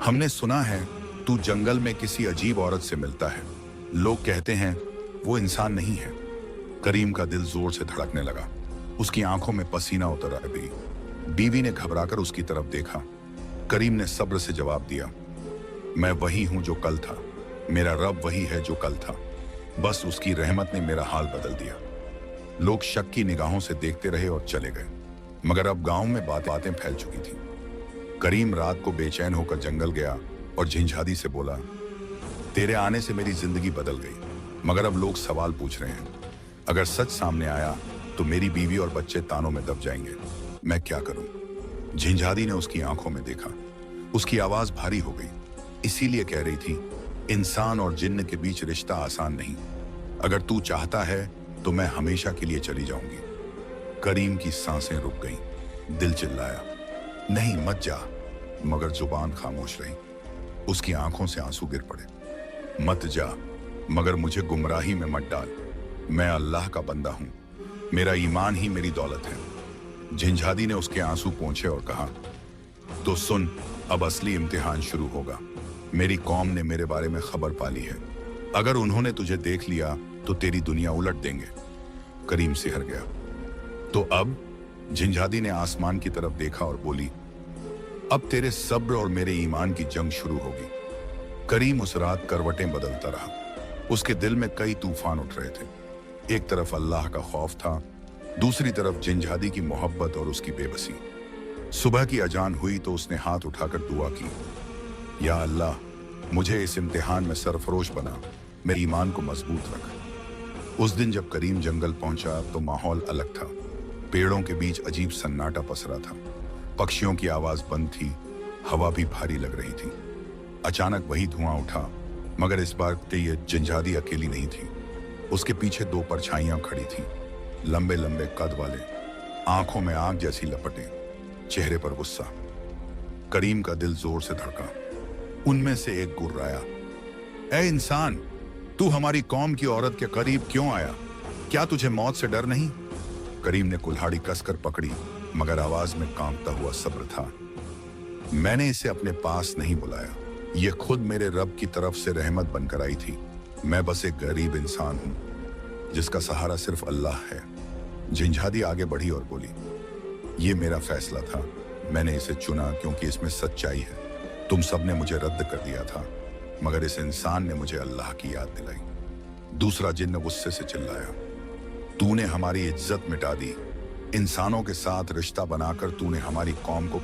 हमने सुना है तू जंगल में किसी अजीब औरत से मिलता है। लोग कहते हैं वो इंसान नहीं है। करीम का दिल जोर से धड़कने लगा। उसकी आंखों में पसीना उतर आ गई। बीवी ने घबराकर उसकी तरफ देखा। करीम ने सब्र से जवाब दिया, मैं वही हूं जो कल था। मेरा रब वही है जो कल था। बस उसकी रहमत ने मेरा हाल बदल दिया। लोग शक की निगाहों से देखते रहे और चले गए, मगर अब गांव में बातें फैल चुकी थी। करीम रात को बेचैन होकर जंगल गया और झिंझादी से बोला, तेरे आने से मेरी जिंदगी बदल गई, मगर अब लोग सवाल पूछ रहे हैं। अगर सच सामने आया तो मेरी बीवी और बच्चे तानों में दब जाएंगे। मैं क्या करूं? झिंझादी ने उसकी आंखों में देखा। उसकी आवाज भारी हो गई। इसीलिए कह रही थी, इंसान और जिन्न के बीच रिश्ता आसान नहीं। अगर तू चाहता है तो मैं हमेशा के लिए चली जाऊंगी। करीम की सांसें रुक गईं। दिल चिल्लाया, नहीं मत जा, मगर जुबान खामोश रही। उसकी आंखों से आंसू गिर पड़े। मत जा, मगर मुझे गुमराही में मत डाल। मैं अल्लाह का बंदा हूं। मेरा ईमान ही मेरी दौलत है। झिंझादी ने उसके आंसू पोंछे और कहा, तो सुन, अब असली इम्तिहान शुरू होगा। मेरी कौम ने मेरे बारे में खबर पाली है। अगर उन्होंने तुझे देख लिया तो तेरी दुनिया उलट देंगे। करीम सिहर गया। तो अब? झिंझादी ने आसमान की तरफ देखा और बोली, अब तेरे सब्र और मेरे ईमान की जंग शुरू होगी। करीम उस रात करवटें बदलता रहा। उसके दिल में कई तूफान उठ रहे थे। एक तरफ अल्लाह का खौफ था, दूसरी तरफ झिंझादी की मोहब्बत और उसकी बेबसी। सुबह की अजान हुई तो उसने हाथ उठाकर दुआ की, या अल्लाह, मुझे इस इम्तिहान में सरफरोश बना, मेरे ईमान को मजबूत रख। उस दिन जब करीम जंगल पहुंचा तो माहौल अलग था। पेड़ों के बीच अजीब सन्नाटा पसरा था। पक्षियों की आवाज बंद थी, हवा भी भारी लग रही थी। अचानक वही धुआं उठा, मगर इस बार ये झिंझादी अकेली नहीं थी। उसके पीछे दो परछाइयां खड़ी थीं, लंबे लंबे कद वाले, आंखों में आग जैसी लपटें, चेहरे पर गुस्सा। करीम का दिल जोर से धड़का। उनमें से एक गुर्राया, ए इंसान, तू हमारी कौम की औरत के करीब क्यों आया? क्या तुझे मौत से डर नहीं? करीम ने कुल्हाड़ी कसकर पकड़ी, मगर आवाज में कांपता हुआ सब्र था। मैंने इसे अपने पास नहीं बुलाया। ये खुद मेरे रब की तरफ से रहमत बनकर आई थी। मैं बस एक गरीब इंसान हूं जिसका सहारा सिर्फ अल्लाह है। झिंझादी आगे बढ़ी और बोली, ये मेरा फैसला था। मैंने इसे चुना क्योंकि इसमें सच्चाई है। तुम सबने मुझे रद्द कर दिया था, मगर इस इंसान ने मुझे अल्लाह की याद दिलाई। दूसरा जिन्न गुस्से से चिल्लाया, तूने हमारी इज्जत मिटा दी। इंसानों के साथ रिश्ता बनाकर तूने हमारी कौम को